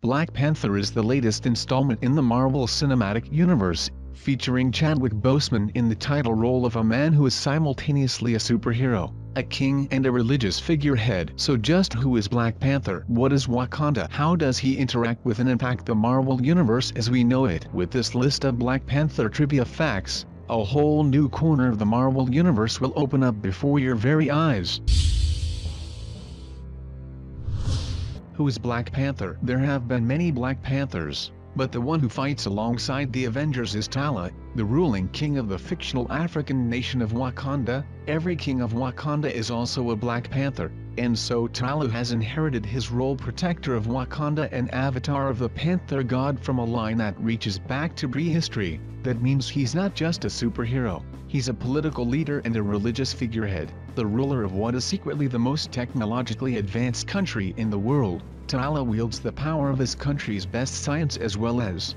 Black Panther is the latest installment in the Marvel Cinematic Universe, featuring Chadwick Boseman in the title role of a man who is simultaneously a superhero, a king and a religious figurehead. So just who is Black Panther? What is Wakanda? How does he interact with and impact the Marvel Universe as we know it? With this list of Black Panther trivia facts, a whole new corner of the Marvel Universe will open up before your very eyes. Who is Black Panther? There have been many Black Panthers, but the one who fights alongside the Avengers is T'Challa, the ruling king of the fictional African nation of Wakanda. Every king of Wakanda is also a Black Panther, and so T'Challa has inherited his role protector of Wakanda and avatar of the Panther god from a line that reaches back to prehistory. That means he's not just a superhero, he's a political leader and a religious figurehead, the ruler of what is secretly the most technologically advanced country in the world. T'Challa wields the power of his country's best science as well as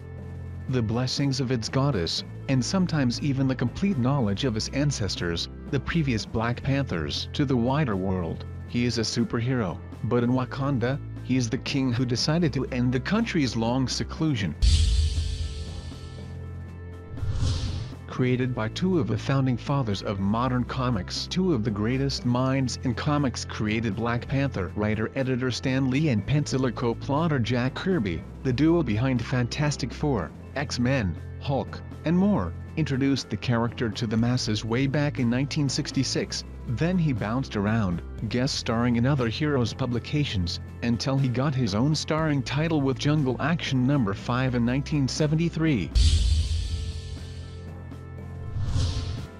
the blessings of its goddess, and sometimes even the complete knowledge of his ancestors, the previous Black Panthers. To the wider world, he is a superhero, but in Wakanda, he is the king who decided to end the country's long seclusion. Created by two of the founding fathers of modern comics. Two of the greatest minds in comics created Black Panther. Writer-editor Stan Lee and penciler co-plotter Jack Kirby, the duo behind Fantastic Four, X-Men, Hulk, and more, introduced the character to the masses way back in 1966. Then he bounced around, guest starring in other heroes' publications, until he got his own starring title with Jungle Action No. 5 in 1973.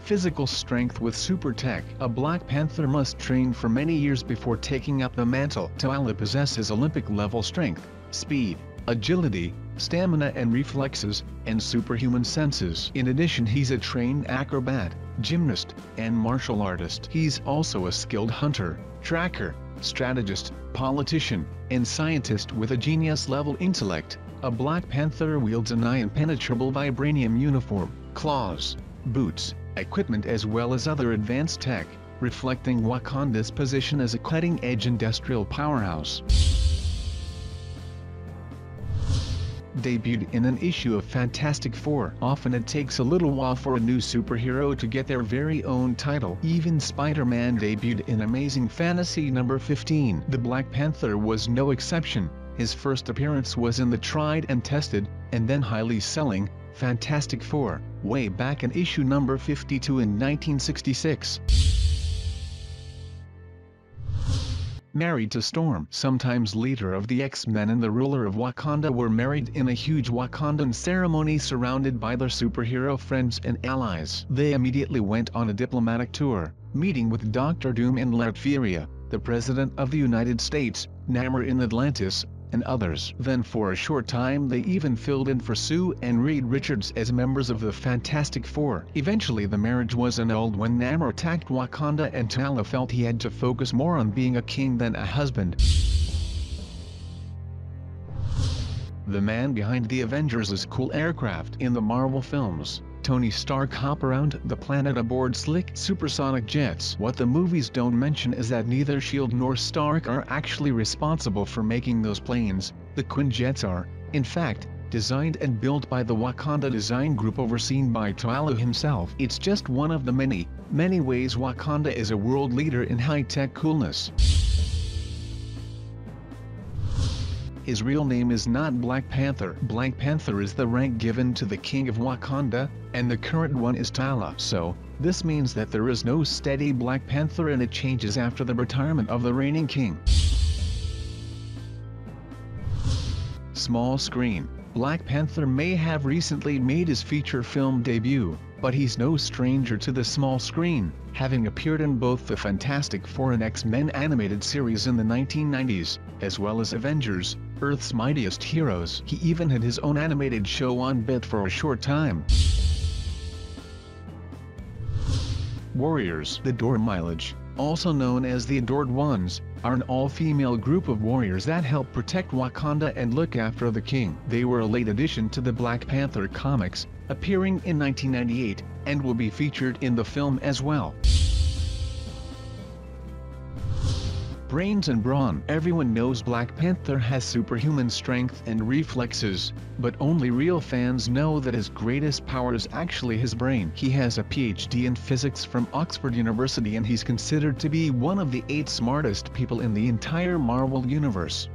Physical strength with super tech. A Black Panther must train for many years before taking up the mantle. T'Challa possesses Olympic-level strength, speed, agility, stamina and reflexes, and superhuman senses. In addition, he's a trained acrobat, gymnast, and martial artist. He's also a skilled hunter, tracker, strategist, politician, and scientist with a genius-level intellect. A Black Panther wields a nigh-impenetrable vibranium uniform, claws, boots, equipment as well as other advanced tech, reflecting Wakanda's position as a cutting-edge industrial powerhouse. Debuted in an issue of Fantastic Four. Often it takes a little while for a new superhero to get their very own title. Even Spider-Man debuted in Amazing Fantasy No. 15. The Black Panther was no exception. His first appearance was in the tried and tested, and then highly selling, Fantastic Four, way back in issue number 52 in 1966. Married to Storm, sometimes leader of the X-Men and the ruler of Wakanda, were married in a huge Wakandan ceremony surrounded by their superhero friends and allies. They immediately went on a diplomatic tour, meeting with Dr. Doom in Latveria, the President of the United States, Namor in Atlantis, and others. Then for a short time they even filled in for Sue and Reed Richards as members of the Fantastic Four. Eventually the marriage was annulled when Namor attacked Wakanda and T'Challa felt he had to focus more on being a king than a husband. The man behind the Avengers' cool aircraft. In the Marvel films, Tony Stark hop around the planet aboard slick supersonic jets. What the movies don't mention is that neither S.H.I.E.L.D. nor Stark are actually responsible for making those planes. The Quadjets are, in fact, designed and built by the Wakanda design group overseen by T'Challa himself. It's just one of the many ways Wakanda is a world leader in high-tech coolness. His real name is not Black Panther. Black Panther is the rank given to the king of Wakanda, and the current one is T'Challa. So, this means that there is no steady Black Panther and it changes after the retirement of the reigning king. Small screen. Black Panther may have recently made his feature film debut, but he's no stranger to the small screen, having appeared in both the Fantastic Four and X-Men animated series in the 1990s, as well as Avengers, Earth's Mightiest Heroes. He even had his own animated show on BIT for a short time. Warriors. The Dora Milaje, also known as the Adored Ones, are an all-female group of warriors that help protect Wakanda and look after the king. They were a late addition to the Black Panther comics, appearing in 1998, and will be featured in the film as well. brains and brawn. Everyone knows Black Panther has superhuman strength and reflexes, but only real fans know that his greatest power is actually his brain. He has a PhD in physics from Oxford University and he's considered to be one of the 8 smartest people in the entire Marvel universe.